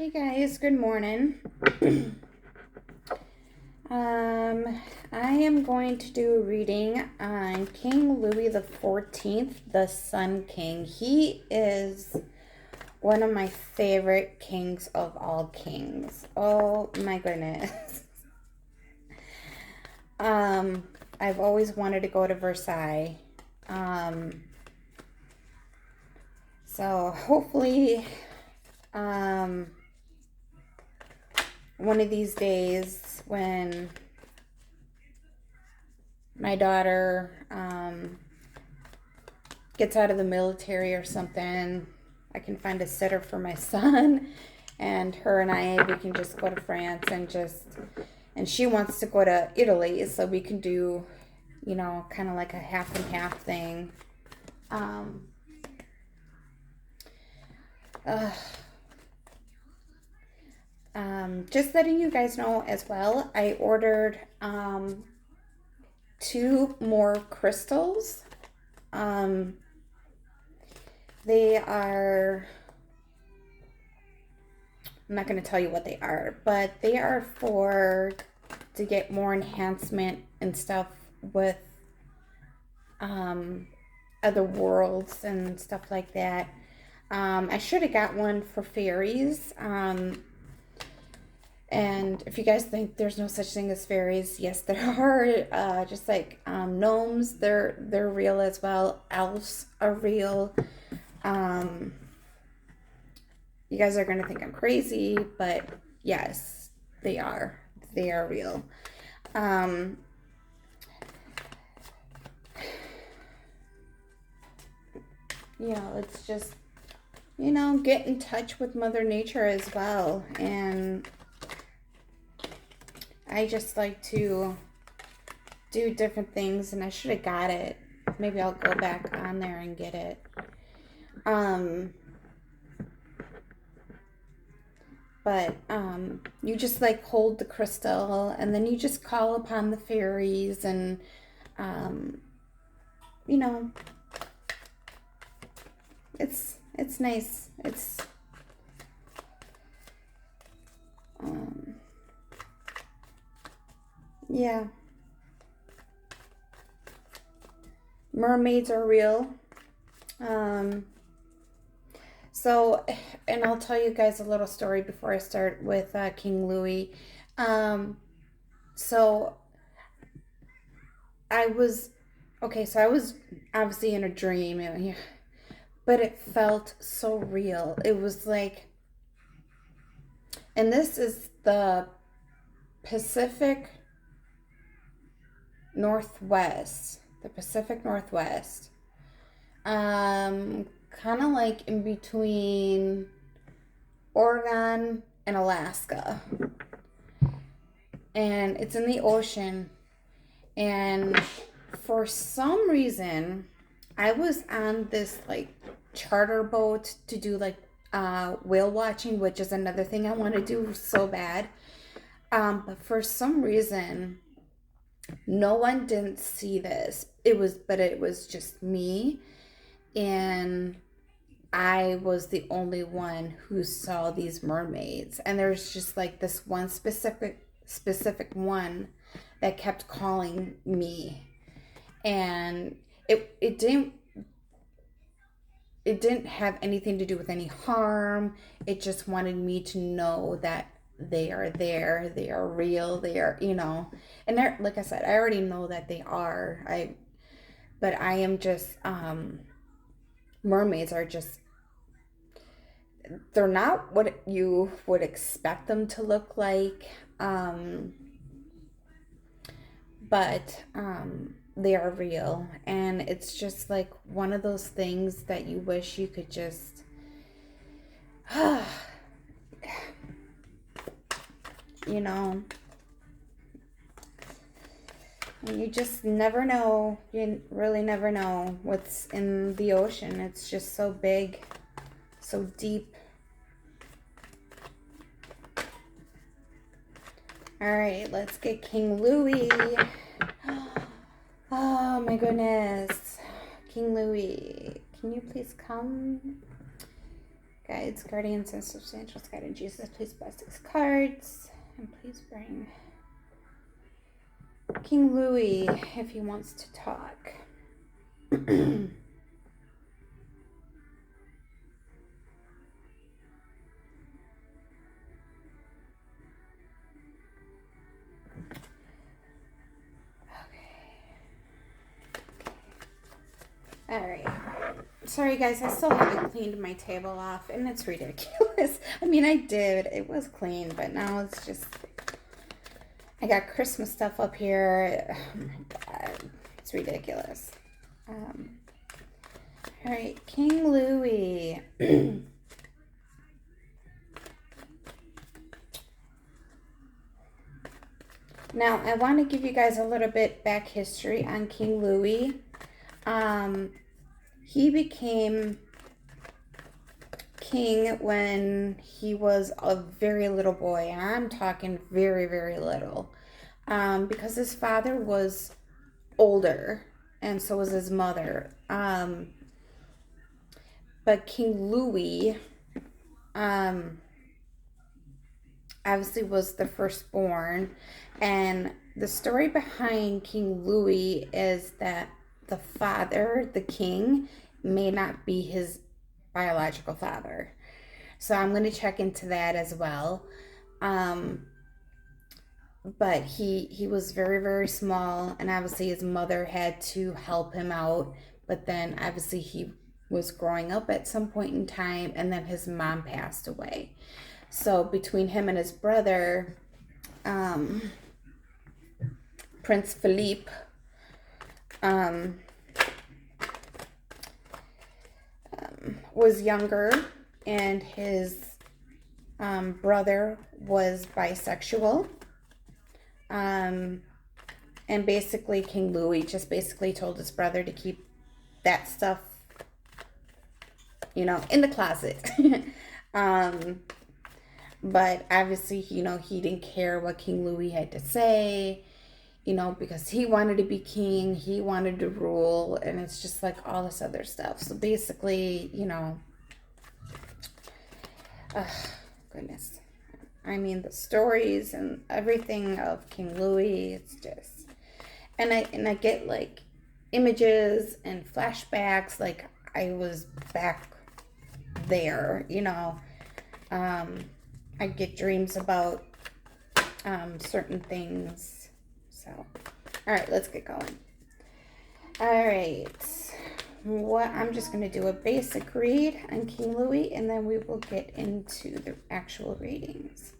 Hey guys, good morning. I am going to do a reading on King Louis the 14th, the Sun King. He is one of my favorite kings of all kings. Oh my goodness. I've always wanted to go to Versailles. So hopefully, one of these days when my daughter gets out of the military or something, I can find a sitter for my son, and her and we can just go to France and she wants to go to Italy, so we can do, kind of like a half and half thing. Just letting you guys know as well, I ordered 2 more crystals. They are, I'm not going to tell you what they are, but they are to get more enhancement and stuff with other worlds and stuff like that. I should have got one for fairies. And if you guys think there's no such thing as fairies, yes, there are. Just like gnomes, they're real as well. Elves are real. You guys are gonna think I'm crazy, but yes, they are. They are real. It's just, get in touch with Mother Nature as well. And I just like to do different things, and I should have got it. Maybe I'll go back on there and get it. But you just like hold the crystal, and then you just call upon the fairies, and it's nice. It's yeah. Mermaids are real. So, and I'll tell you guys a little story before I start with King Louis. So I was obviously in a dream, but it felt so real. It was like, and this is the Pacific Northwest. Kind of like in between Oregon and Alaska. And it's in the ocean. And for some reason, I was on this like charter boat to do like whale watching, which is another thing I want to do so bad. But for some reason, no one didn't see this. It was just me, and I was the only one who saw these mermaids. And there's just like this one specific one that kept calling me, and it didn't have anything to do with any harm. It just wanted me to know that they are there, they are real, they are, and they're, like I said, I already know that they are. But I am just, mermaids are just, they're not what you would expect them to look like, but they are real, and it's just like one of those things that you wish you could just you just never know. You really never know what's in the ocean. It's just so big, so deep. All right, let's get King Louis. Oh my goodness. King Louis, can you please come? guides, guardians, and substantial guidance. Jesus, please bless these cards. And please bring King Louis if he wants to talk. Alright. Sorry guys, I still haven't cleaned my table off and it's ridiculous. I mean, I did. It was clean, but now it's just... I got Christmas stuff up here. Oh my god. It's ridiculous. Alright, King Louis. Now, I want to give you guys a little bit back history on King Louis. He became king when he was a very little boy. I'm talking very, very little. Because his father was older, and so was his mother. But King Louis, obviously was the firstborn. And the story behind King Louis is that the father, the king, may not be his biological father. So I'm going to check into that as well. But he was very, very small, and obviously his mother had to help him out. But then obviously he was growing up at some point in time, and then his mom passed away. So between him and his brother, Prince Philippe, was younger, and his brother was bisexual. And basically King Louis just basically told his brother to keep that stuff, you know, in the closet. But obviously, you know, he didn't care what King Louis had to say, you know, because he wanted to be king, he wanted to rule, and it's just like all this other stuff. So basically, you know, goodness. I mean, the stories and everything of King Louis, it's just, and I get like images and flashbacks, like I was back there, you know. I get dreams about certain things. So, all right, let's get going. All right, I'm just going to do a basic read on King Louis, and then we will get into the actual readings.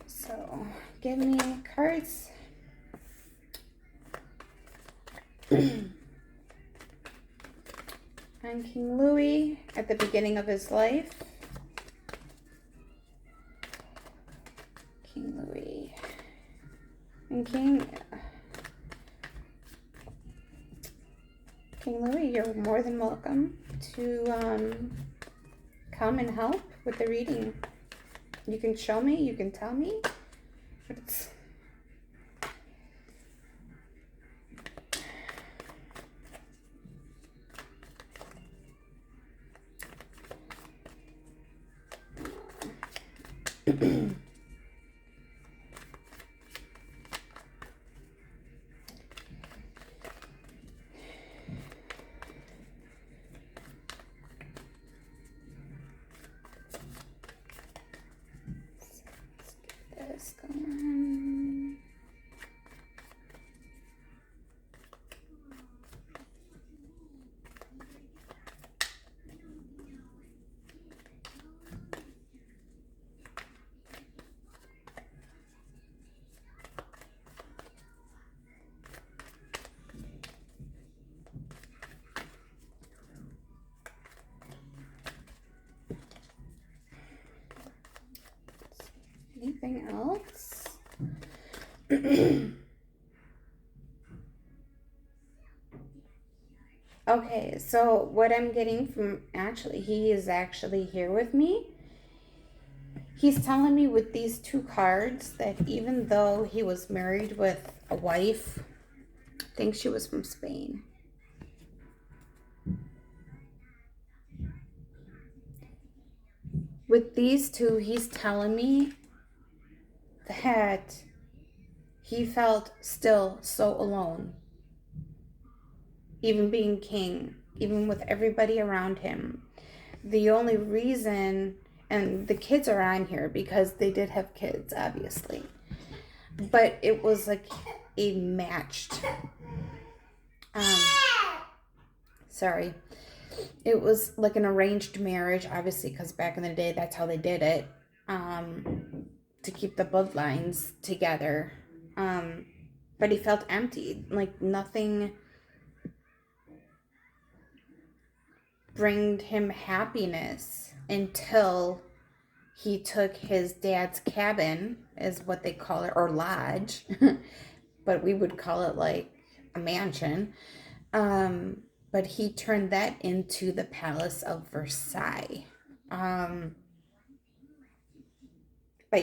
So, give me cards. On King Louis at the beginning of his life. King Louis. And King Louis, you're more than welcome to come and help with the reading. You can show me, you can tell me. But it's this going. Anything else? Okay, so what I'm getting from, actually, he is actually here with me. He's telling me with these two cards that even though he was married with a wife, I think she was from Spain. with these two, he's telling me that he felt still so alone, even being king, even with everybody around him. The only reason, and the kids are on here because they did have kids, obviously, but it was like a matched, um, sorry, it was like an arranged marriage, obviously, because back in the day, that's how they did it, to keep the bloodlines together. But he felt empty, like nothing bringed him happiness until he took his dad's cabin, is what they call it, or lodge, but we would call it like a mansion. But he turned that into the Palace of Versailles. But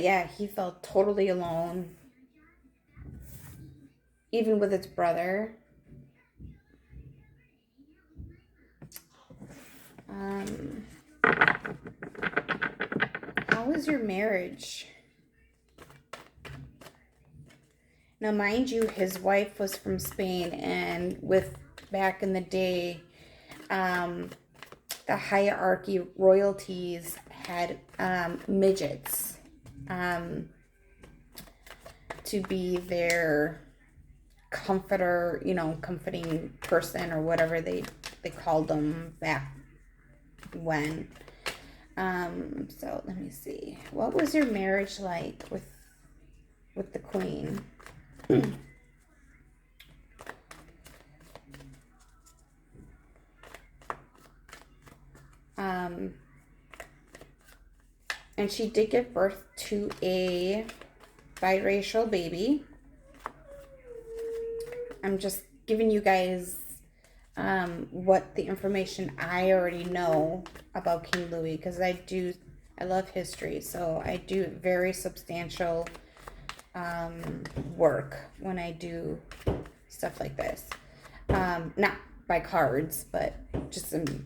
yeah, he felt totally alone, even with his brother. How was your marriage? Now, mind you, his wife was from Spain, and with back in the day, the hierarchy royalties had midgets to be their comforter, comforting person or whatever they called them back when. So let me see. What was your marriage like with the queen? And she did give birth to a biracial baby. I'm just giving you guys what the information I already know about King Louis, because I love history, so I do very substantial work when I do stuff like this. Not by cards, but just in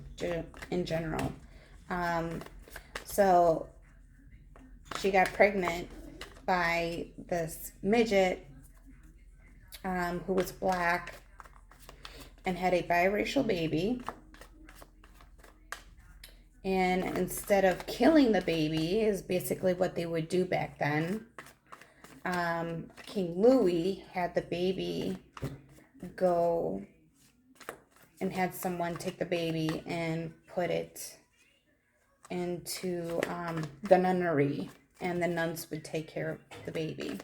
general. So she got pregnant by this midget who was black and had a biracial baby. And instead of killing the baby, is basically what they would do back then, King Louis had the baby go and had someone take the baby and put it into the nunnery, and the nuns would take care of the baby.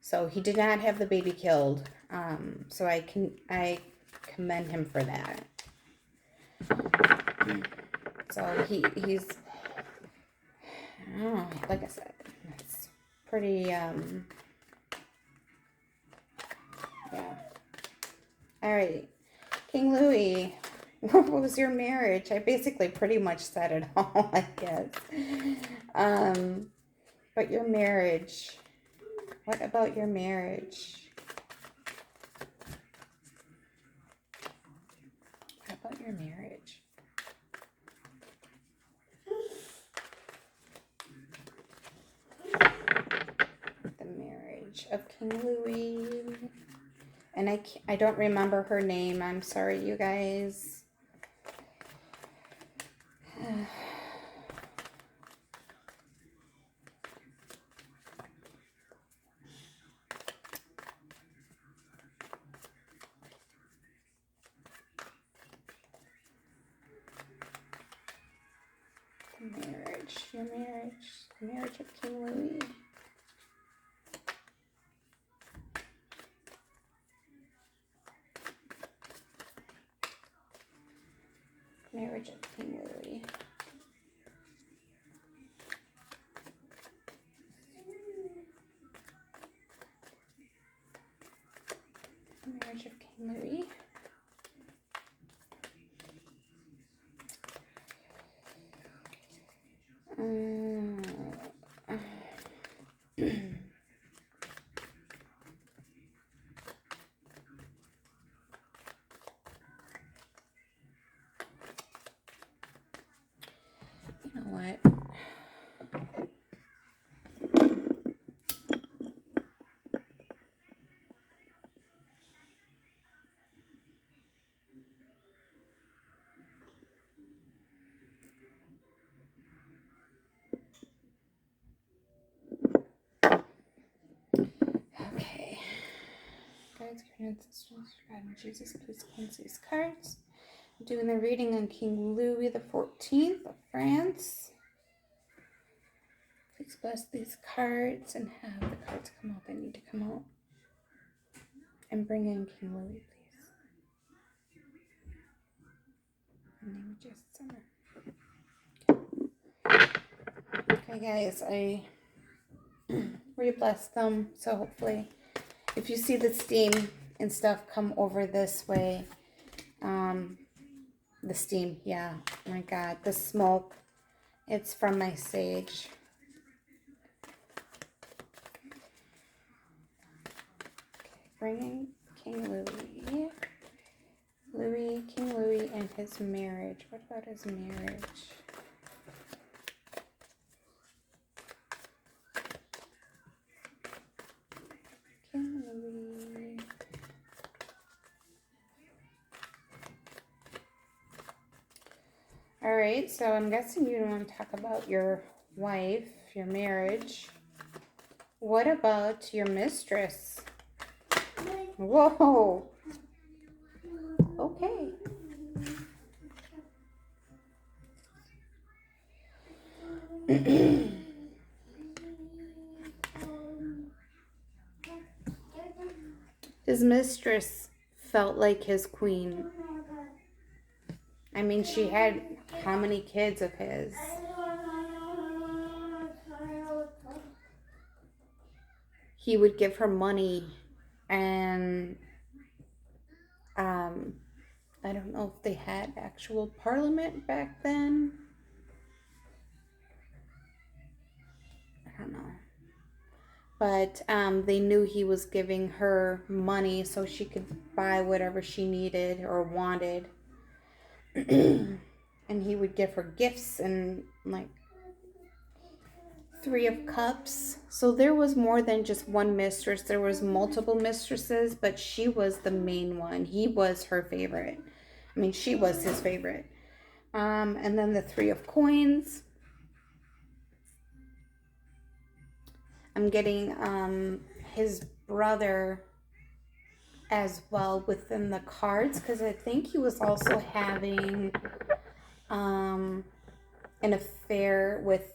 So he did not have the baby killed. So I commend him for that. So he's, I don't know, like I said, it's pretty, yeah. All right, King Louis, what was your marriage? I basically pretty much said it all, I guess. But your marriage, what about your marriage? What about your marriage? The marriage of King Louis. And I don't remember her name. I'm sorry, you guys. The marriage of King Louis. Marriage of King Louis. Marriage of King Louis. cards, ancestors, God and Jesus, please cleanse these cards. I'm doing the reading on King Louis the 14th of France. Please bless these cards and have the cards come out that need to come out. And bring in King Louis, please. In the name of Jesus, amen. Okay, guys, I re-blessed them, so hopefully, if you see the steam and stuff come over this way, the steam, yeah, oh my God, the smoke, it's from my sage. Okay, bringing King Louis. King Louis and his marriage. What about his marriage? King Louis. All right, so I'm guessing you don't want to talk about your wife, your marriage. What about your mistress? Whoa. Okay. His mistress felt like his queen. I mean, she had how many kids of his? He would give her money, and I don't know if they had actual parliament back then. I don't know. But they knew he was giving her money so she could buy whatever she needed or wanted. And he would give her gifts and like 3 of Cups. So there was more than just one mistress. There was multiple mistresses, but she was the main one. He was her favorite. I mean, she was his favorite. And then the 3 of Coins. I'm getting his brother as well within the cards, because I think he was also having an affair with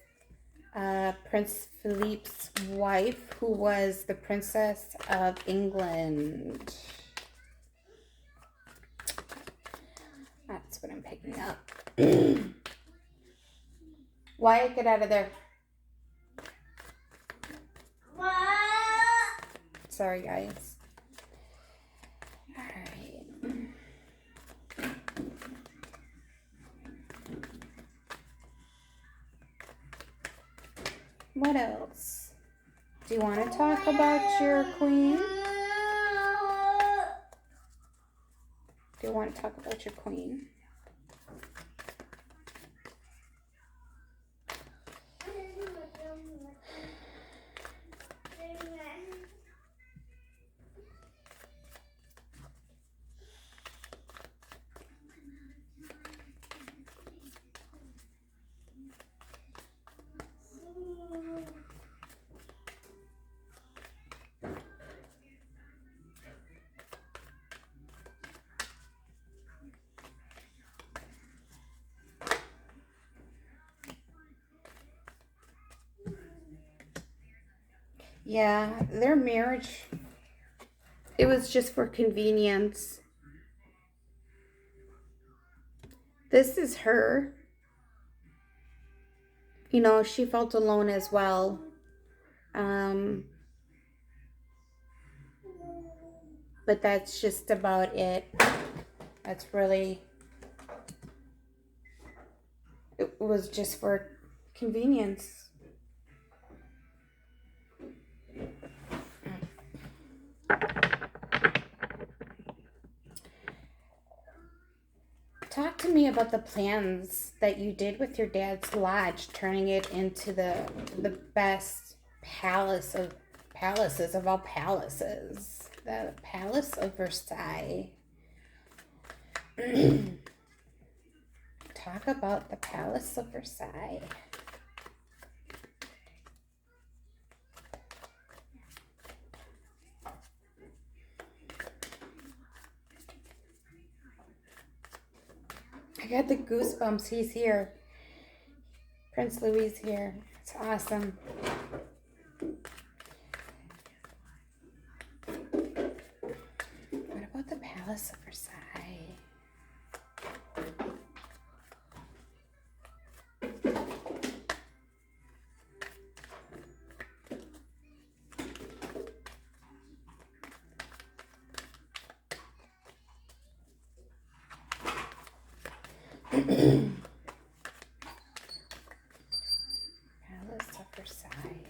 Prince Philippe's wife, who was the Princess of England. That's what I'm picking up. Wyatt, get out of there. Sorry, guys. All right. What else? Do you want to talk about your queen? Do you want to talk about your queen? Yeah, their marriage, it was just for convenience. This is her. You know, she felt alone as well. But that's just about it. That's really, it was just for convenience. Talk to me about the plans that you did with your dad's lodge, turning it into the best palace of palaces of all palaces. The Palace of Versailles. Talk about the Palace of Versailles. got the goosebumps. He's here. Prince Louis here. It's awesome. What about the Palace of Versailles? Palace of Versailles.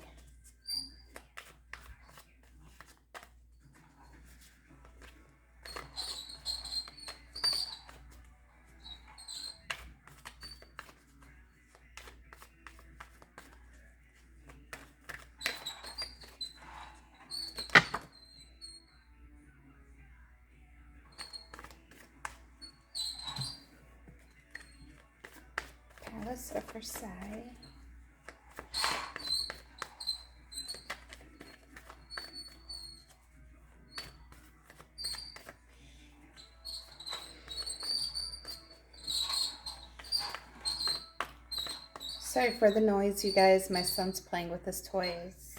Palace of Versailles. Sorry for the noise, you guys. My son's playing with his toys.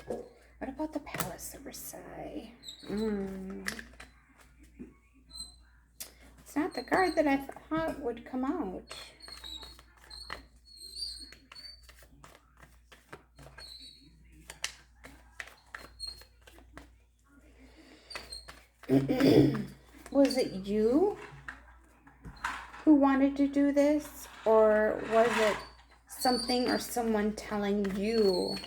What about the Palace of Versailles? It's not the card that I thought would come out. Was it you who wanted to do this? Or was it something or someone telling you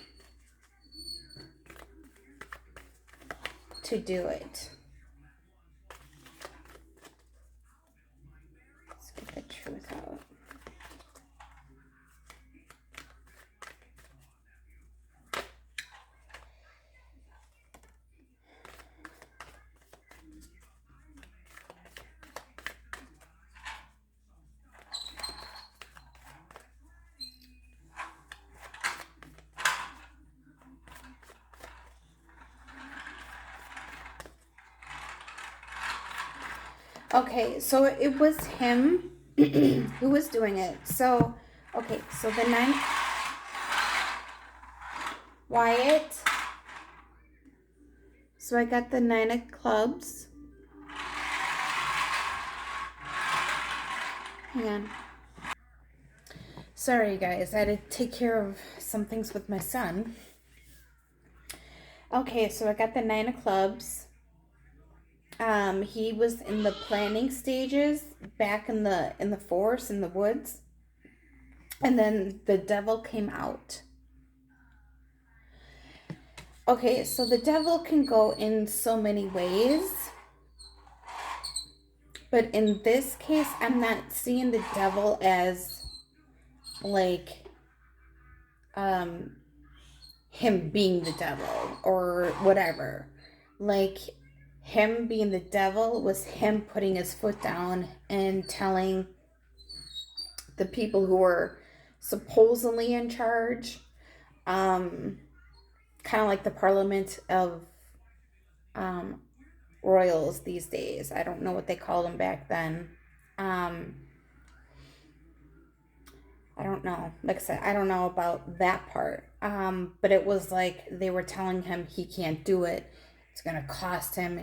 to do it? Let's get the truth out. Okay, so it was him who was doing it. So, okay, so the 9, Wyatt. So I got the 9 of clubs. Hang on. Sorry, guys. I had to take care of some things with my son. Okay, so I got the 9 of clubs. He was in the planning stages back in the forest, in the woods. And then the devil came out. Okay, so the devil can go in so many ways. But in this case, I'm not seeing the devil as like him being the devil or whatever. Like him being the devil was him putting his foot down and telling the people who were supposedly in charge, kind of like the parliament of royals these days. I don't know what they called them back then. I don't know. Like I said, I don't know about that part. But it was like they were telling him he can't do it. It's gonna cost him.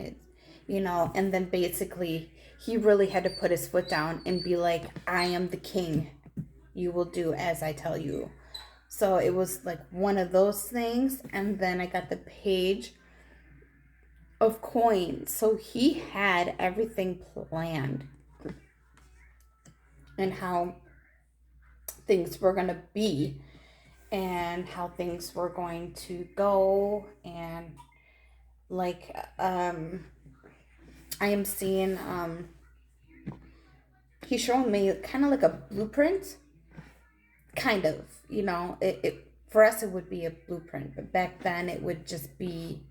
And then basically he really had to put his foot down and be like, I am the king. You will do as I tell you. So it was like one of those things. And then I got the page of coins. So he had everything planned and how things were going to be and how things were going to go. And like I am seeing he's showing me kind of like a blueprint, kind of, it for us it would be a blueprint, but back then it would just be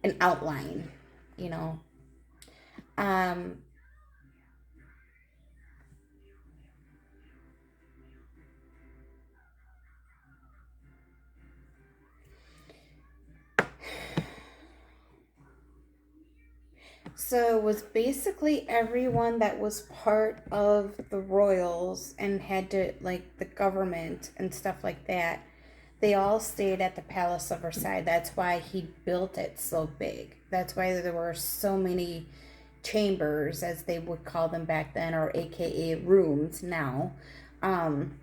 an outline, you know. um So it was basically everyone that was part of the royals and had to, like, the government and stuff like that. They all stayed at the Palace of Versailles. That's why he built it so big. That's why there were so many chambers, as they would call them back then, or AKA rooms now. Um,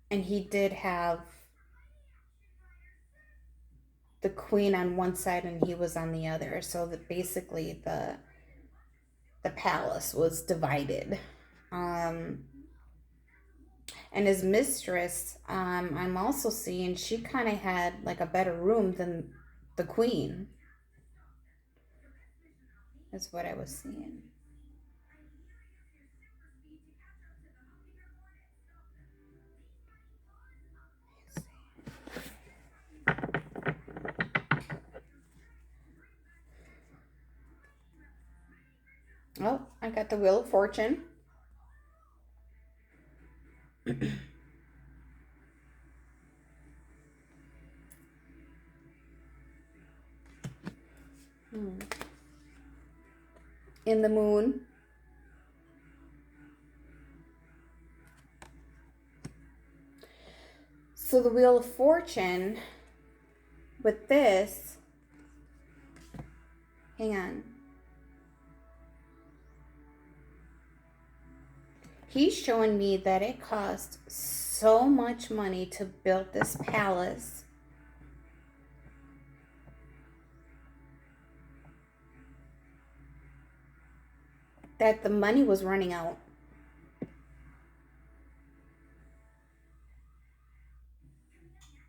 and he did have the queen on one side and he was on the other. So that basically the palace was divided. Um, and his mistress, I'm also seeing she kind of had like a better room than the queen. Is what I was seeing. Oh, I got the Wheel of Fortune. In the moon. So the Wheel of Fortune with this, hang on. He's showing me that it cost so much money to build this palace. That the money was running out.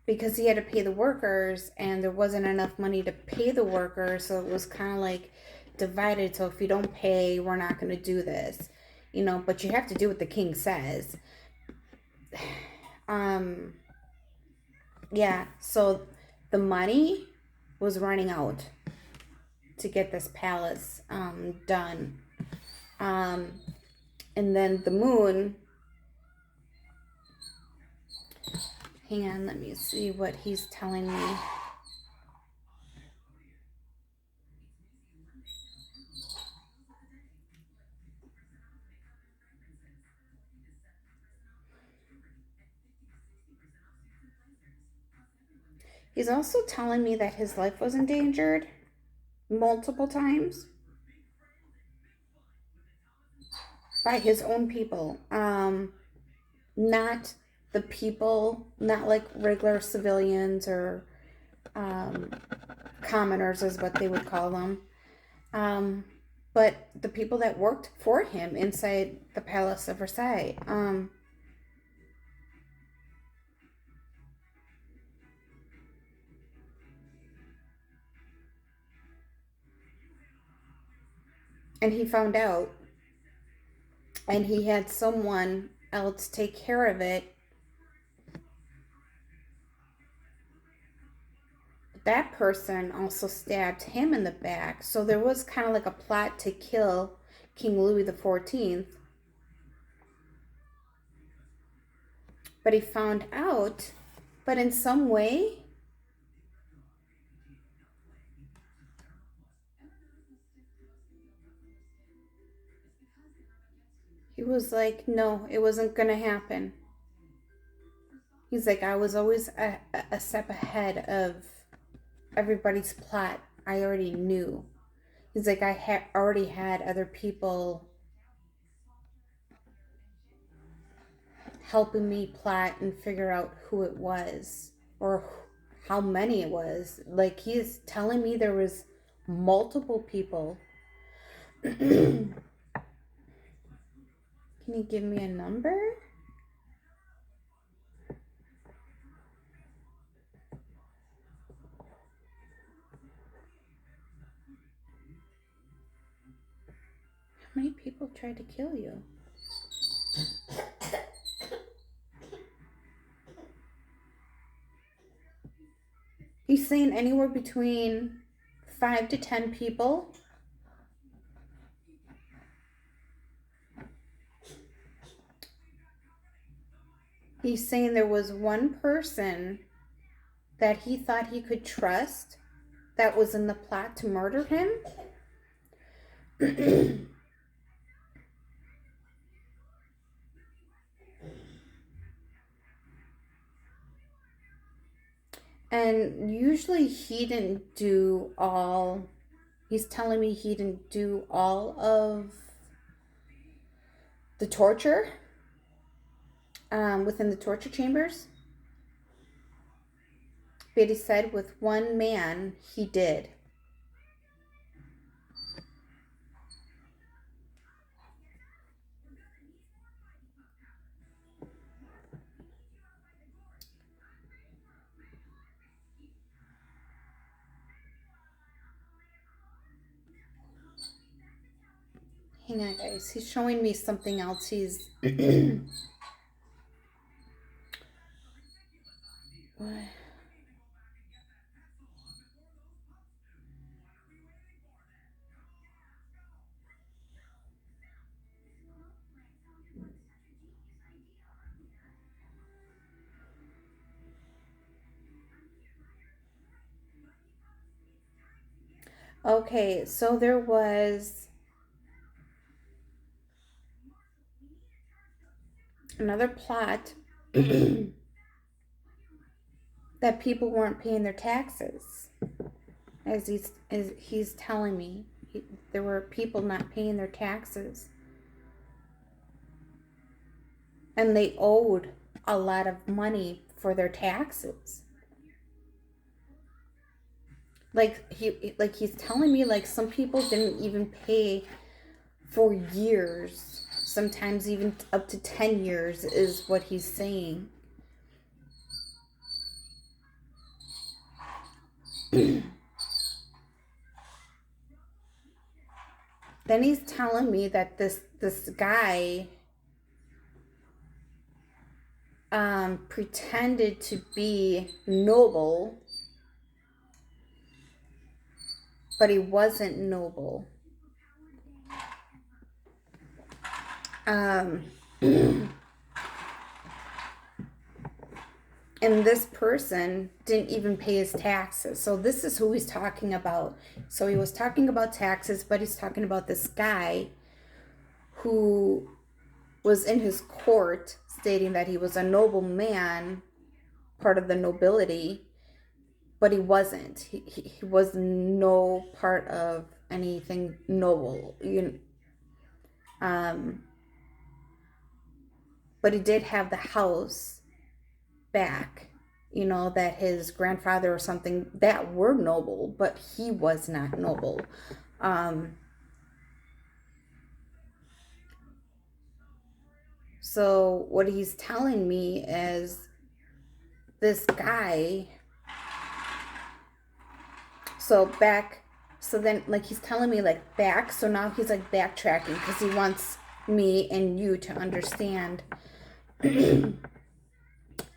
Because he had to pay the workers and there wasn't enough money to pay the workers, so it was kind of like divided. So if you don't pay, we're not going to do this, but you have to do what the king says. Yeah, so the money was running out to get this palace done. And then the moon, hang on, let me see what he's telling me. He's also telling me that his life was endangered multiple times by his own people. Not the people, not like regular civilians or commoners, is what they would call them. But the people that worked for him inside the Palace of Versailles. And he found out, and he had someone else take care of it. That person also stabbed him in the back. So there was kind of like a plot to kill King Louis XIV. But he found out, but in some way, he was like, no, it wasn't going to happen. He's like, I was always a step ahead of everybody's plot. I already knew. He's like, I already had other people helping me plot and figure out who it was or how many it was. Like, he's telling me there was multiple people. Can you give me a number? How many people tried to kill you? He's saying anywhere between 5 to 10 people. He's saying there was one person that he thought he could trust that was in the plot to murder him. And usually he didn't do all, he's telling me he didn't do all of the torture within the torture chambers. But he said with one man he did. Hang on, guys. He's showing me something else. He's... What? Okay, so there was another plot that people weren't paying their taxes. As he's telling me, there were people not paying their taxes. And they owed a lot of money for their taxes. Like he's telling me, like, some people didn't even pay for years. Sometimes even up to 10 years is what he's saying. Then he's telling me that this guy pretended to be noble, but he wasn't noble. And this person didn't even pay his taxes. So this is who he's talking about. So he was talking about taxes, but he's talking about this guy who was in his court stating that he was a noble man, part of the nobility, but he wasn't. He was no part of anything noble. But he did have the house back, that his grandfather or something that were noble, but he was not noble. So what he's telling me is this guy, so then, like, he's telling me, like, back, so now he's, like, backtracking because he wants me and you to understand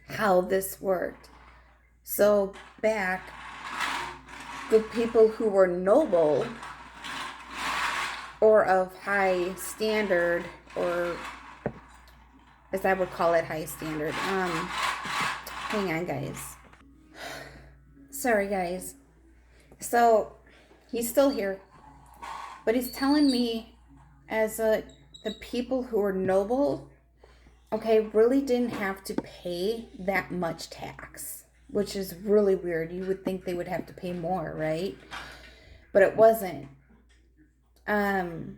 how this worked. So back, the people who were noble or of high standard, or as I would call it, high standard. Hang on, guys. Sorry, guys. So he's still here, but he's telling me the people who are noble, okay, really didn't have to pay that much tax, which is really weird. You would think they would have to pay more, right? But it wasn't. They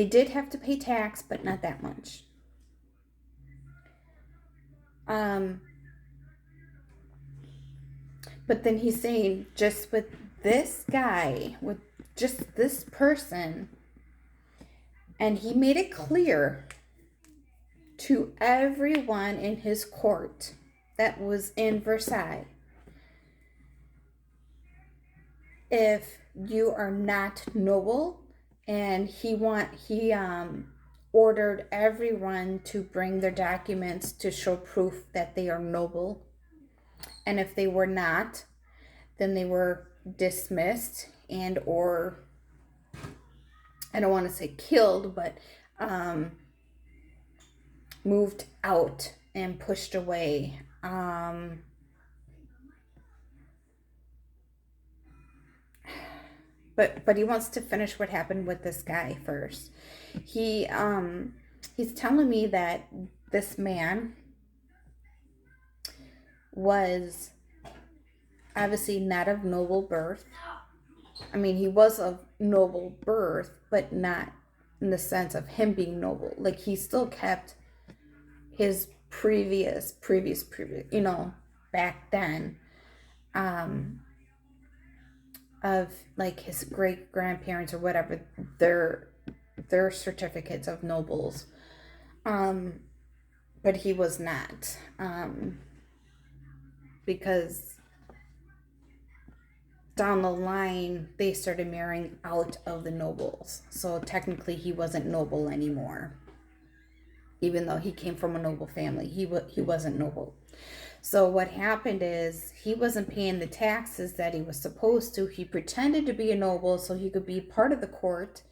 did have to pay tax, but not that much. But then he's saying, just with this guy, with just this person, and he made it clear to everyone in his court that was in Versailles, if you are not noble, and he ordered everyone to bring their documents to show proof that they are noble, and if they were not, then they were dismissed and or, I don't want to say killed, but moved out and pushed away. But he wants to finish what happened with this guy first. He's telling me that this man was obviously not of noble birth. I mean, he was of noble birth, but not in the sense of him being noble. Like, he still kept his previous, back then, of like his great grandparents or whatever, their certificates of nobles. But he was not. Because down the line they started marrying out of the nobles, so technically he wasn't noble anymore. Even though he came from a noble family, he wasn't noble. So what happened is he wasn't paying the taxes that he was supposed to. He pretended to be a noble so he could be part of the court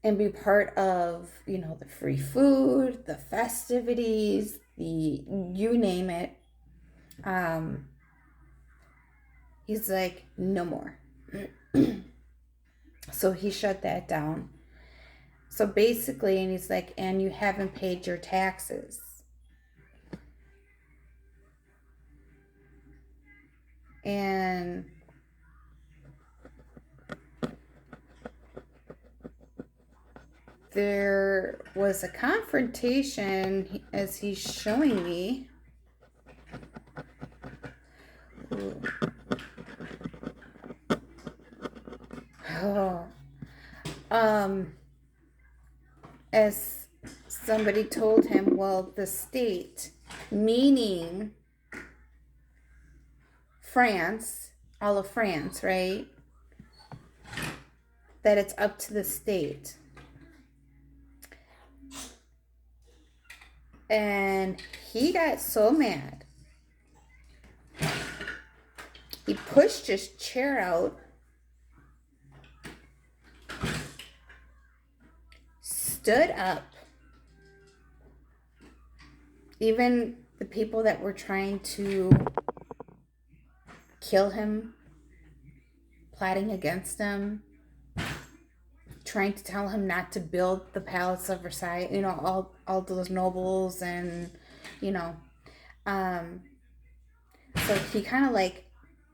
and be part of, the free food, the festivities, the you name it. He's like, no more. So he shut that down. So basically, and he's like, and you haven't paid your taxes. And there was a confrontation, as he's showing me. Ooh. Oh. As somebody told him, well, the state, meaning France, all of France, right? That it's up to the state. And he got so mad. He pushed his chair out, stood up. Even the people that were trying to kill him, plotting against him, trying to tell him not to build the Palace of Versailles, all those nobles and, so he kind of like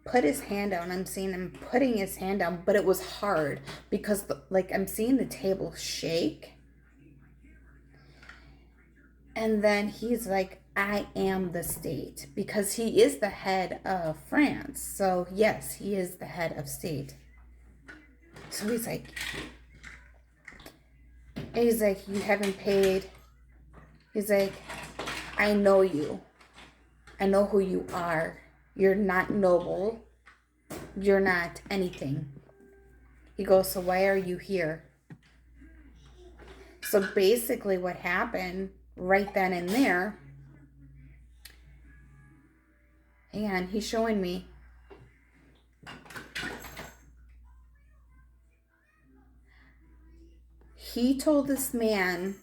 put his hand down. I'm seeing him putting his hand down, but it was hard because I'm seeing the table shake. And then he's like, I am the state, because he is the head of France. So yes, he is the head of state. So he's like, you haven't paid. He's like, I know you. I know who you are. You're not noble. You're not anything. He goes, so why are you here? So basically what happened right then and there, and he's showing me, he told this man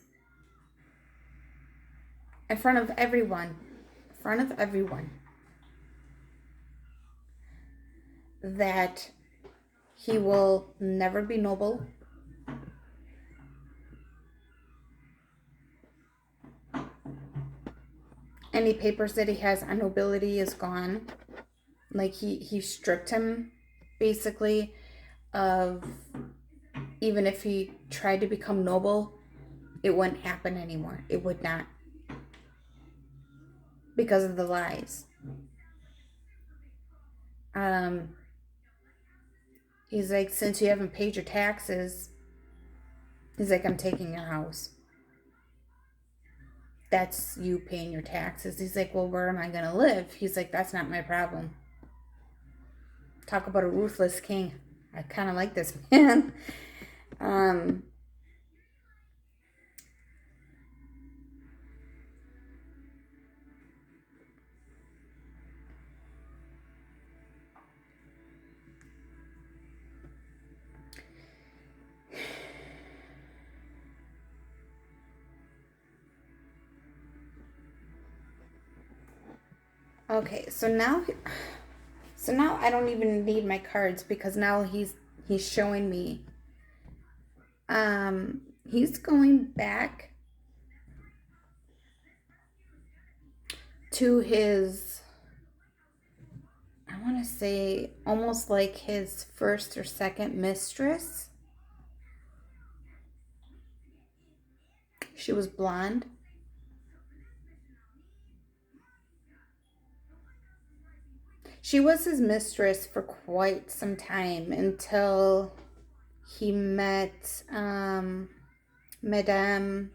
in front of everyone, that he will never be noble. Any papers that he has on nobility is gone. Like he stripped him basically of, even if he tried to become noble, it wouldn't happen anymore. It would not, because of the lies. He's like, since you haven't paid your taxes, he's like, I'm taking your house. That's you paying your taxes. He's like, well, where am I going to live? He's like, that's not my problem. Talk about a ruthless king. I kind of like this man. Okay, so now I don't even need my cards because now he's showing me. He's going back to his, I want to say almost like his first or second mistress. She was blonde. She was his mistress for quite some time until he met Madame.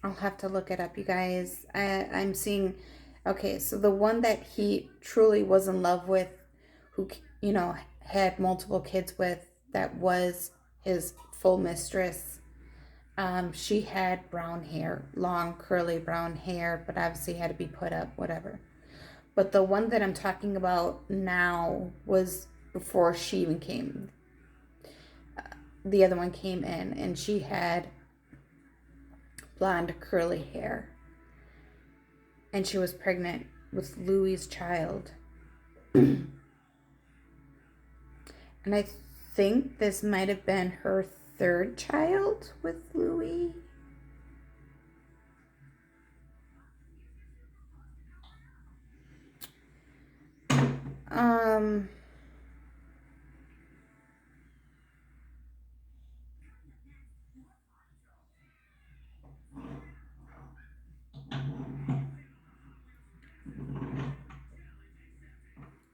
I'll have to look it up, you guys. I'm seeing. Okay, so the one that he truly was in love with, who, you know, had multiple kids with, that was his full mistress. She had brown hair, long curly brown hair, but obviously had to be put up, whatever. But the one that I'm talking about now was before she even came. The other one came in, and she had blonde curly hair, and she was pregnant with Louis's child. And I think this might have been her third child with Louis.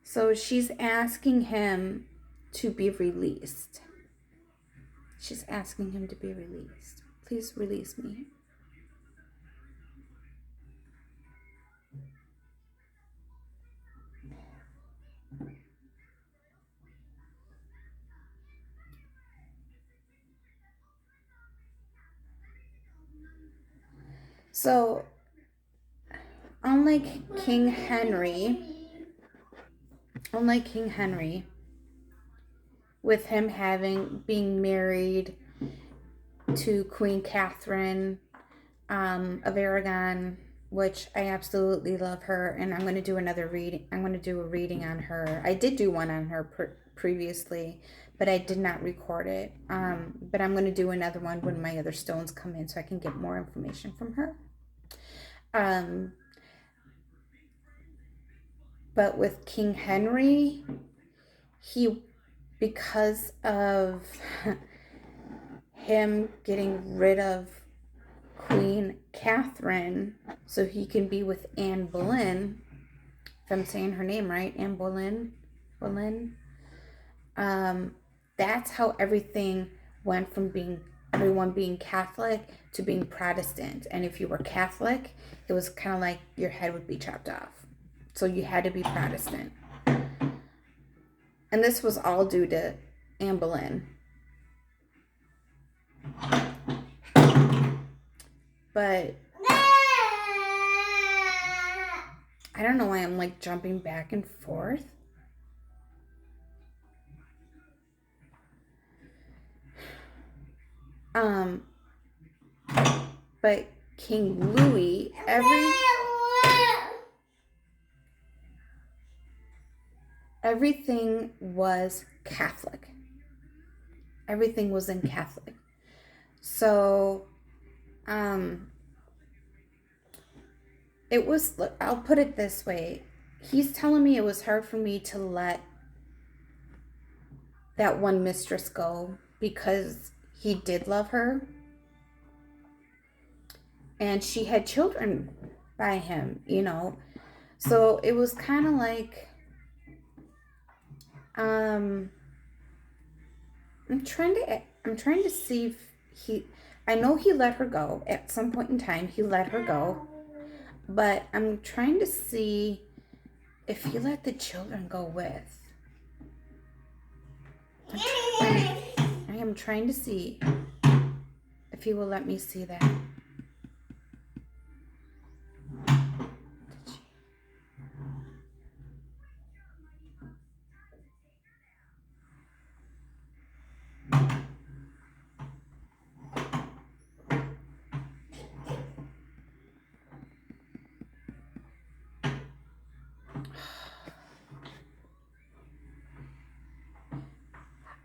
So she's asking him to be released. She's asking him to be released. Please release me. So, unlike King Henry, with him being married to Queen Catherine of Aragon, which I absolutely love her, and I'm going to do another reading. I'm going to do a reading on her. I did do one on her previously, but I did not record it. But I'm going to do another one when my other stones come in, so I can get more information from her. But with King Henry, because of him getting rid of Queen Catherine so he can be with Anne Boleyn, if I'm saying her name right, Anne Boleyn, that's how everything went from everyone being Catholic to being Protestant. And if you were Catholic, it was kind of like your head would be chopped off. So you had to be Protestant. And this was all due to Anne Boleyn. But I don't know why I'm like jumping back and forth. But King Louis, everything was Catholic. Everything was in Catholic. So, it was, I'll put it this way. He's telling me it was hard for me to let that one mistress go because he did love her. And she had children by him, you know. So it was kind of like, I'm trying to see if I know he let her go at some point in time. He let her go, but I'm trying to see if he let the children go with. I am trying to see if he will let me see that.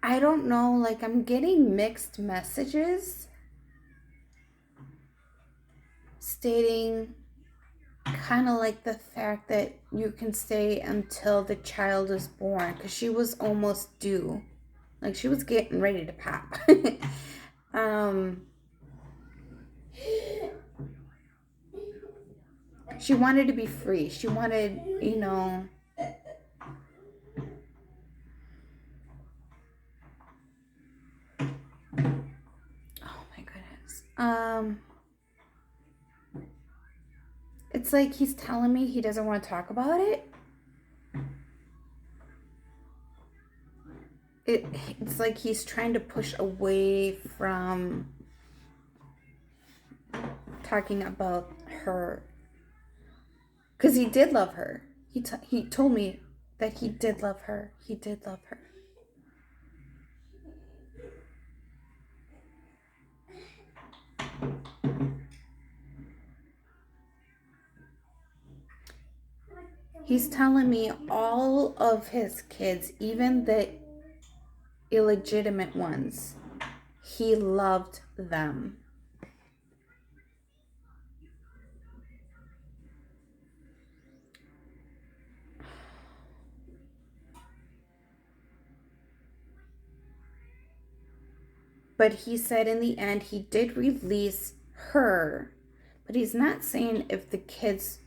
I don't know, like I'm getting mixed messages stating kind of like the fact that you can stay until the child is born, because she was almost due. Like she was getting ready to pop. um, she wanted to be free. She wanted, oh my goodness. It's like he's telling me he doesn't want to talk about it. It's like he's trying to push away from talking about her, because he did love her. He told me that he did love her. He did love her. He's telling me all of his kids, even the illegitimate ones, he loved them. But he said in the end he did release her. But he's not saying if the kids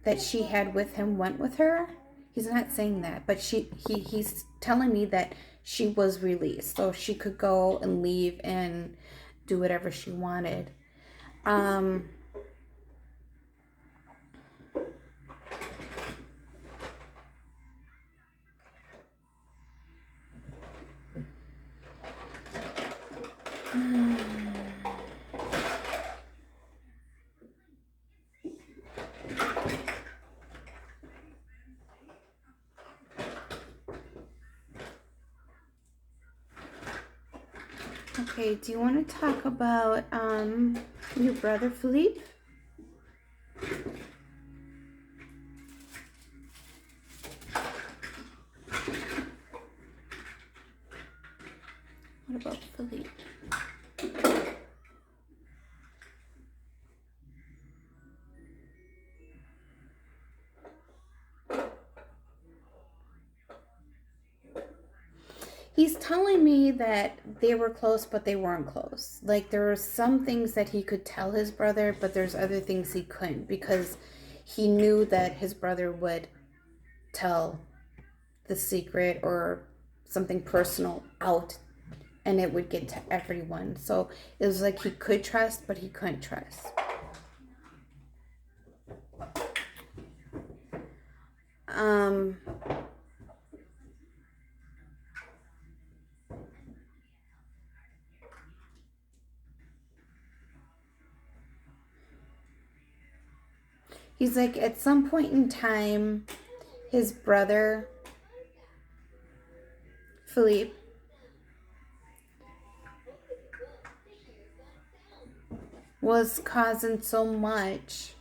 that she had with him went with her. He's not saying that. But he's telling me that she was released. So she could go and leave and do whatever she wanted. Okay, do you want to talk about your brother Philippe? What about Philippe? He's telling me that they were close, but they weren't close. Like, there were some things that he could tell his brother, but there's other things he couldn't, because he knew that his brother would tell the secret or something personal out, and it would get to everyone. So it was like he could trust, but he couldn't trust. He's like, at some point in time, his brother, Philippe, was causing so much,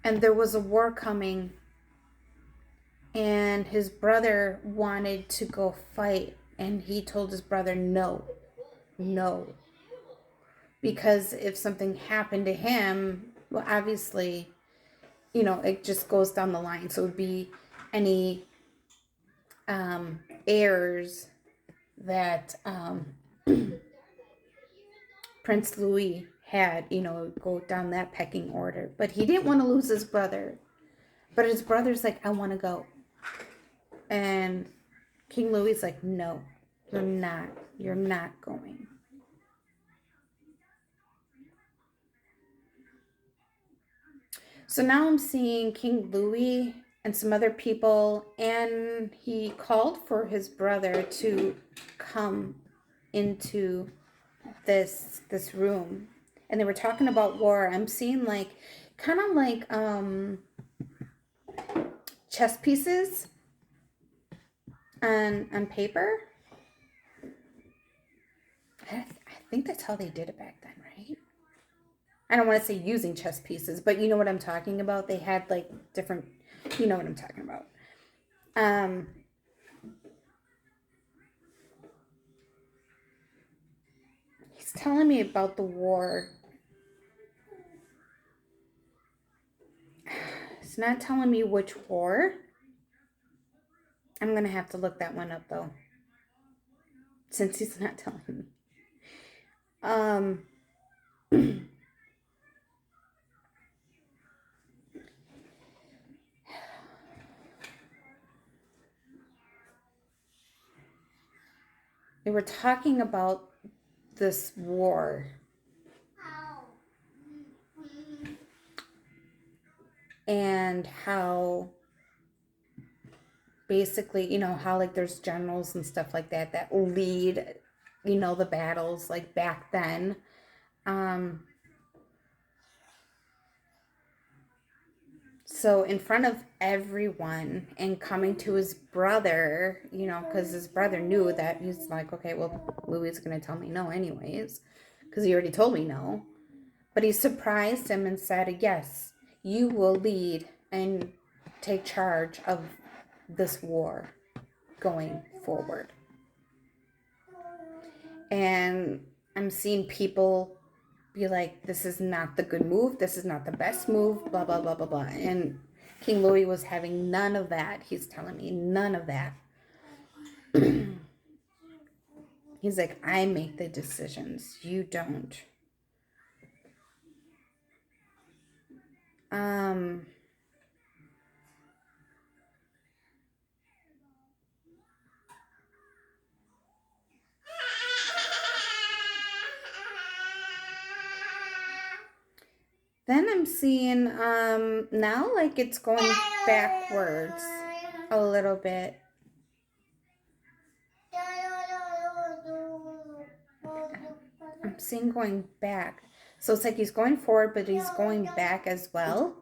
and there was a war coming, and his brother wanted to go fight, and he told his brother no, because if something happened to him, well, obviously, it just goes down the line. So it would be any heirs that Prince Louis had, go down that pecking order. But he didn't want to lose his brother. But his brother's like, I want to go. And King Louis's like, no, you're not. You're not going. So now I'm seeing King Louis and some other people, and he called for his brother to come into this room, and they were talking about war. I'm seeing like kind of like chess pieces on paper. I think that's how they did it back then, right? I don't want to say using chess pieces, but you know what I'm talking about. They had like different, you know what I'm talking about. He's telling me about the war. He's not telling me which war. I'm going to have to look that one up, though, since he's not telling me. They were talking about this war. And how basically, how like there's generals and stuff like that that lead, the battles like back then. So in front of everyone and coming to his brother, because his brother knew that, he's like, okay, well, Louis is going to tell me no anyways, because he already told me no. But he surprised him and said, yes, you will lead and take charge of this war going forward. And I'm seeing people be like, this is not the good move. This is not the best move, blah, blah, blah, blah, blah. And King Louis was having none of that. He's telling me none of that. He's like, I make the decisions. You don't. Then I'm seeing now like it's going backwards a little bit. I'm seeing going back. So it's like he's going forward, but he's going back as well.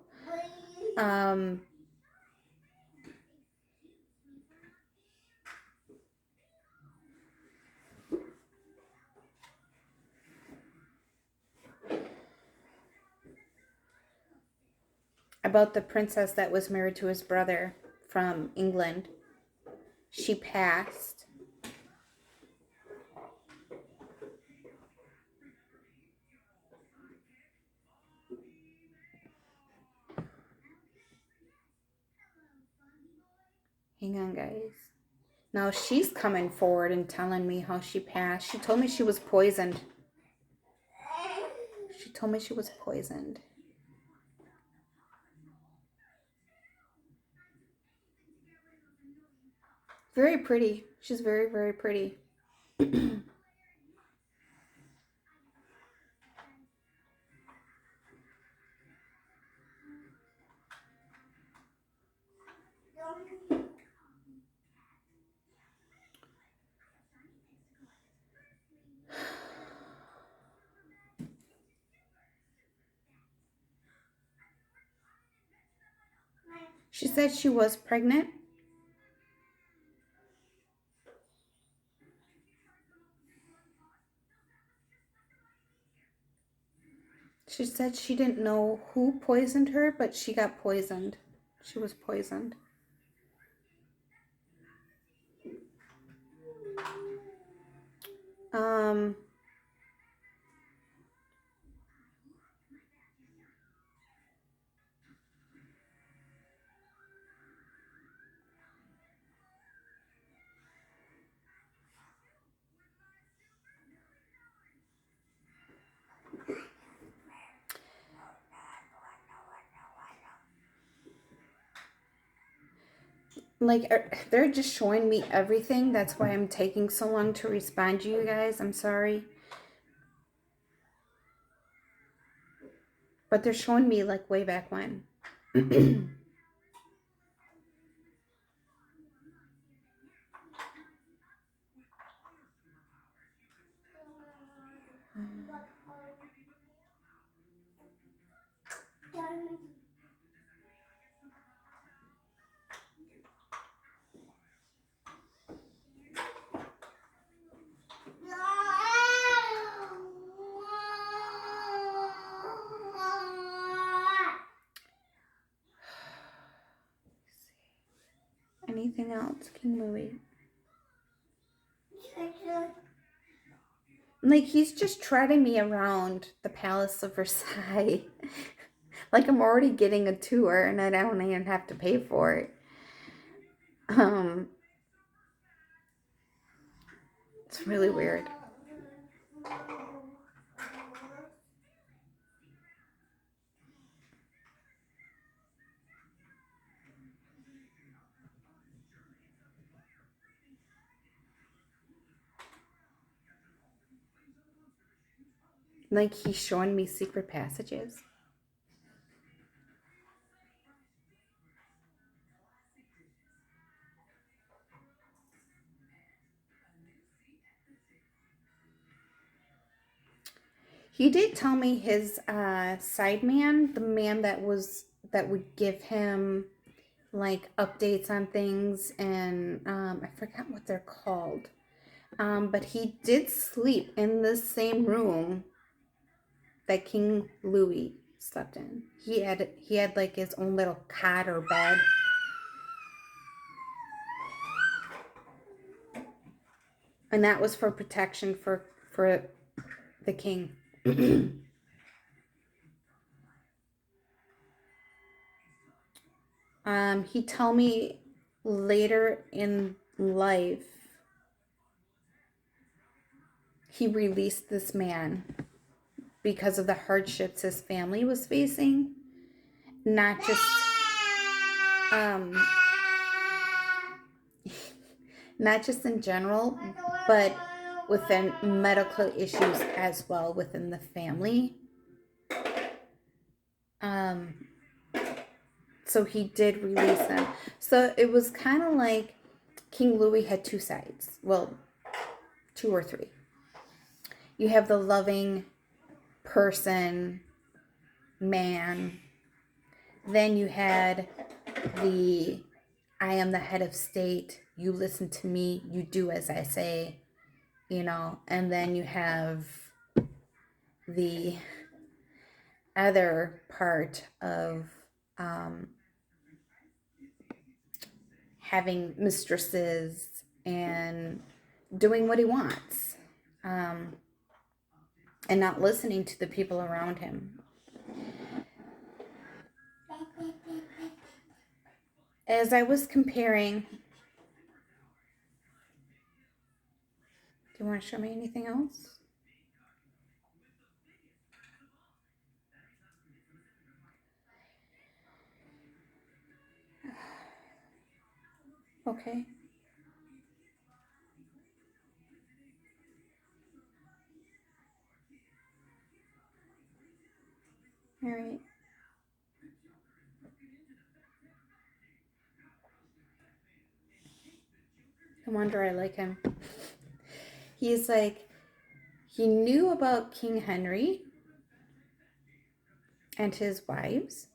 About the princess that was married to his brother from England. She passed. Hang on, guys. Now she's coming forward and telling me how she passed. She told me she was poisoned. She told me she was poisoned. Very pretty. She's very, very pretty. She said she was pregnant. She said she didn't know who poisoned her, but she got poisoned. She was poisoned. Like, they're just showing me everything. That's why I'm taking so long to respond to you guys. I'm sorry. But they're showing me like way back when. Anything else, King Louis? Like he's just treading me around the Palace of Versailles. Like I'm already getting a tour and I don't even have to pay for it. Um, it's really weird. Like he's showing me secret passages. He did tell me his sideman, the man that would give him like updates on things, and I forgot what they're called. But he did sleep in the same room that King Louis slept in. He had like his own little cot or bed. And that was for protection for the king. He told me later in life he released this man because of the hardships his family was facing, not just um not just in general, but within medical issues as well within the family. Um, so he did release them. So it was kind of like King Louis had two sides. Well, two or three. You have the loving person, man. Then you had the I am the head of state. You listen to me. You do as I say. And then you have the other part of um, having mistresses and doing what he wants, um, and not listening to the people around him. As I was comparing, do you want to show me anything else? Okay. All right. No wonder I like him. He's like, he knew about King Henry and his wives,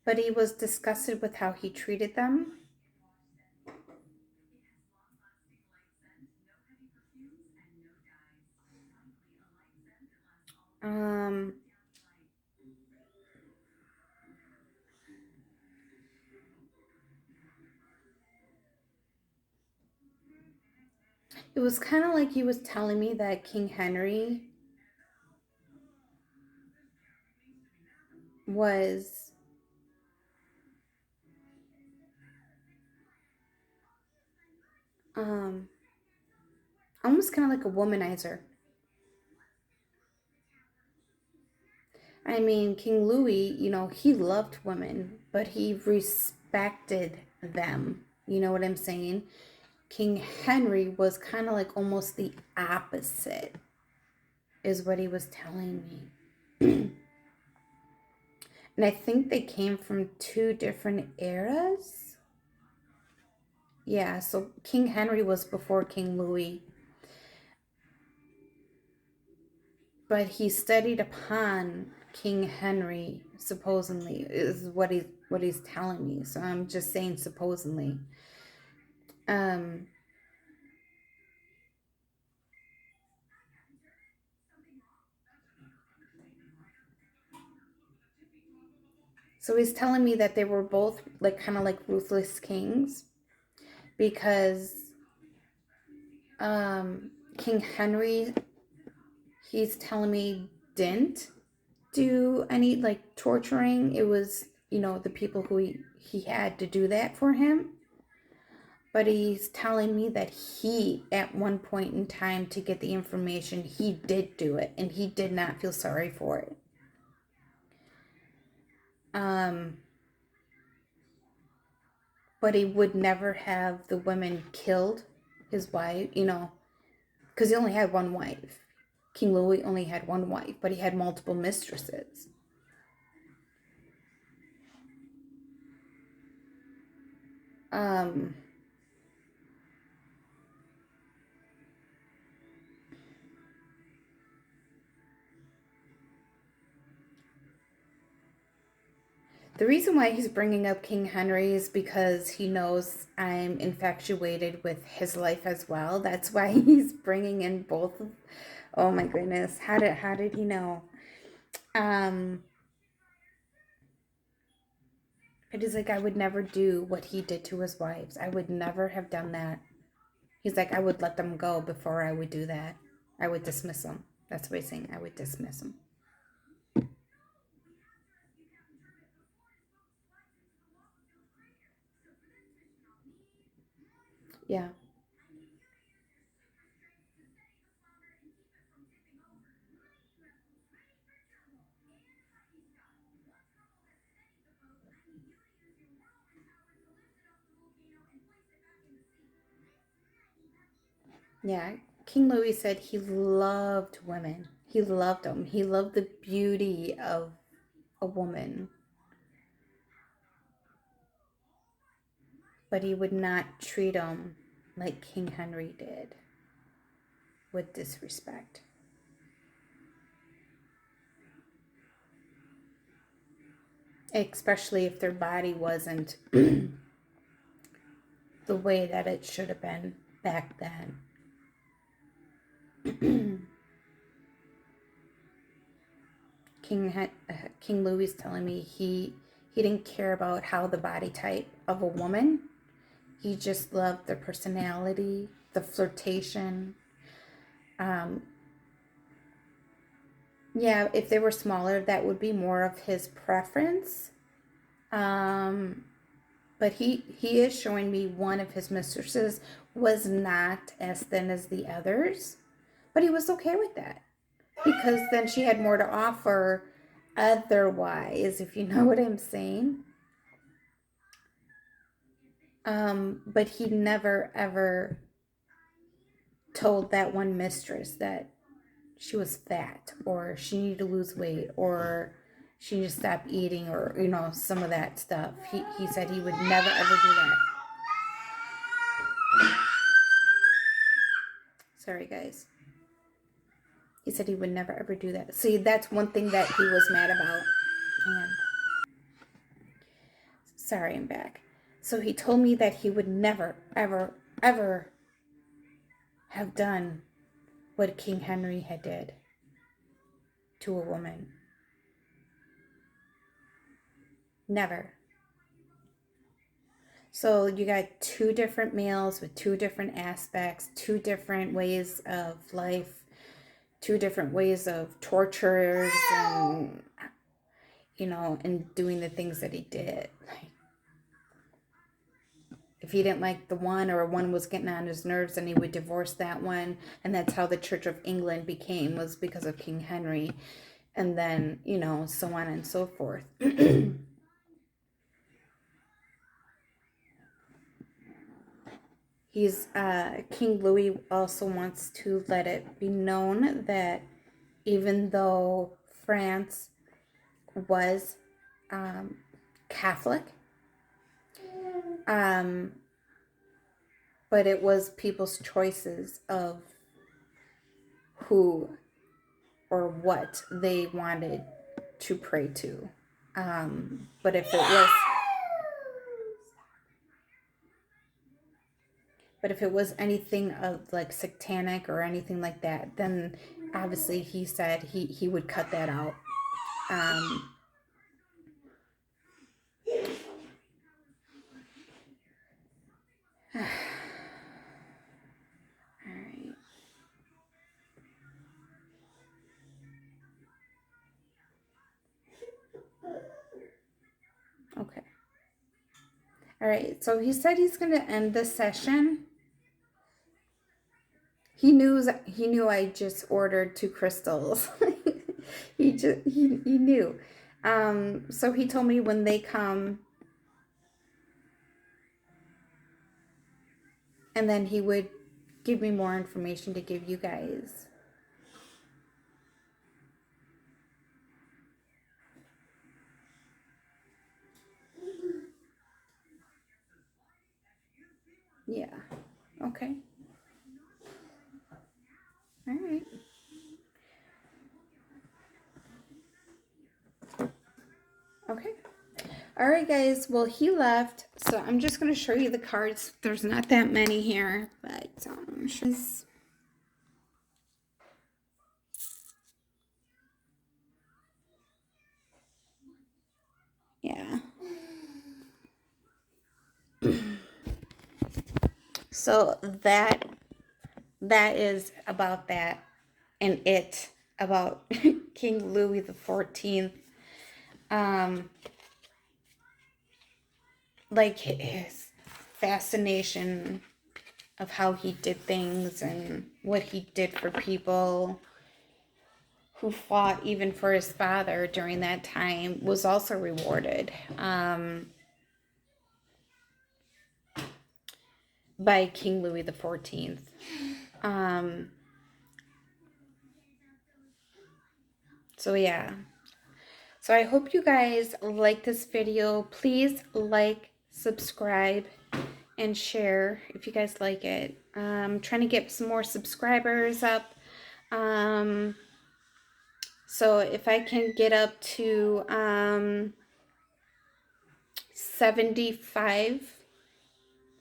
but he was disgusted with how he treated them. Um, it was kind of like he was telling me that King Henry was um, almost kind of like a womanizer. I mean, King Louis, he loved women, but he respected them. You know what I'm saying? King Henry was kind of like almost the opposite, is what he was telling me. And I think they came from two different eras. Yeah, so King Henry was before King Louis, but he studied upon King Henry, supposedly, is what he's telling me. So I'm just saying supposedly. Um, so he's telling me that they were both like kind of like ruthless kings because King Henry, he's telling me, didn't do any like torturing. It was, the people who he had to do that for him. But he's telling me that he, at one point in time, to get the information, he did do it and he did not feel sorry for it. But he would never have the women killed his wife, because he only had one wife. King Louis only had one wife, but he had multiple mistresses. The reason why he's bringing up King Henry is because he knows I'm infatuated with his life as well. That's why he's bringing in both. Oh my goodness, how did he know? It is like, I would never do what he did to his wives. I would never have done that. He's like, I would let them go before I would do that. I would dismiss them. That's what he's saying. I would dismiss them. Yeah. Yeah. King Louis said he loved women. He loved them. He loved the beauty of a woman. But he would not treat them like King Henry did, with disrespect. Especially if their body wasn't the way that it should have been back then. King Louis telling me he didn't care about how the body type of a woman. He just loved the personality, the flirtation. Yeah, if they were smaller, that would be more of his preference. But he is showing me one of his mistresses was not as thin as the others, but he was okay with that because then she had more to offer otherwise, if you know what I'm saying. But he never ever told that one mistress that she was fat or she needed to lose weight or she needed to stop eating or some of that stuff. He said he would never ever do that. Sorry guys. He said he would never ever do that. See, that's one thing that he was mad about. Hang on. Sorry, I'm back. So he told me that he would never ever ever have done what King Henry had did to a woman. Never. So you got two different males with two different aspects, two different ways of life, two different ways of tortures and and doing the things that he did. If he didn't like the one or one was getting on his nerves, then he would divorce that one. And that's how the Church of England became, was because of King Henry. And then, so on and so forth. King Louis also wants to let it be known that even though France was Catholic, but it was people's choices of who or what they wanted to pray to. But if it was anything of like satanic or anything like that, then obviously he said he would cut that out. All right. All right, so he said he's going to end the session. He knew I just ordered 2 crystals. He knew. So he told me when they come, and then he would give me more information to give you guys. Yeah. Okay. All right. Okay. All right, guys. Well, he left, so I'm just going to show you the cards. There's not that many here, but yeah. So that is about that, and it about King Louis the 14th. Like his fascination of how he did things and what he did for people who fought even for his father during that time was also rewarded by King Louis the 14th. So yeah. So I hope you guys like this video. Please like, subscribe, and share if you guys like it. I'm trying to get some more subscribers up. So if I can get up to 75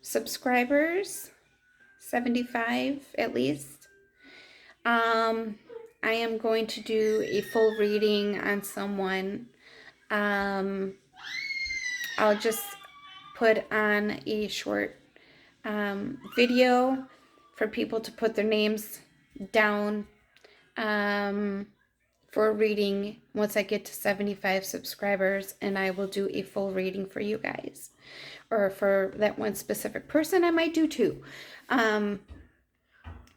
subscribers, 75 at least, I am going to do a full reading on someone. I'll just put on a short video for people to put their names down for a reading once I get to 75 subscribers, and I will do a full reading for you guys. Or for that one specific person, I might do 2.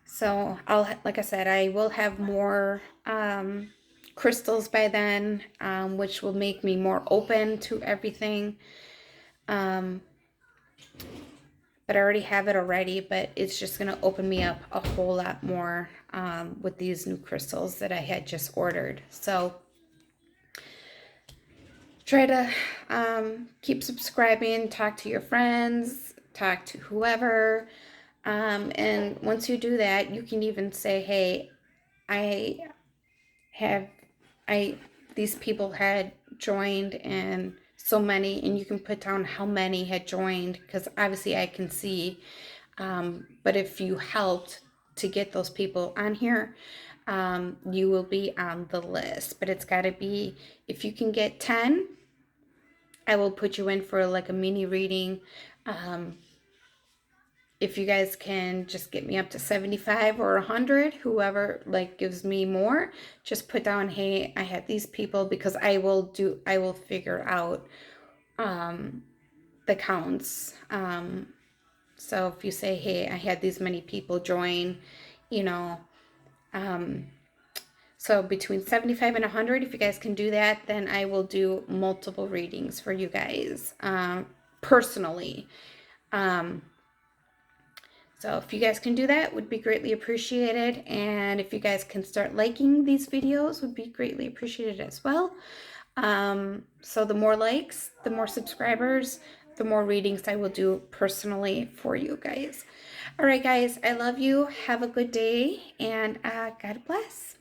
So like I said, I will have more crystals by then, which will make me more open to everything. But I already have it already, but it's just going to open me up a whole lot more with these new crystals that I had just ordered. So try to keep subscribing, talk to your friends, talk to whoever. And once you do that, you can even say, hey, these people had joined, and so many, and you can put down how many had joined, because obviously I can see, but if you helped to get those people on here, you will be on the list. But it's got to be, if you can get 10, I will put you in for like a mini reading. If you guys can just get me up to 75 or 100, whoever like gives me more, just put down, hey, I had these people, because I will figure out the counts. So if you say, hey, I had these many people join, you know, so between 75 and 100, if you guys can do that, then I will do multiple readings for you guys personally. So if you guys can do that, would be greatly appreciated. And if you guys can start liking these videos, would be greatly appreciated as well. So the more likes, the more subscribers, the more readings I will do personally for you guys. All right, guys, I love you. Have a good day, and God bless.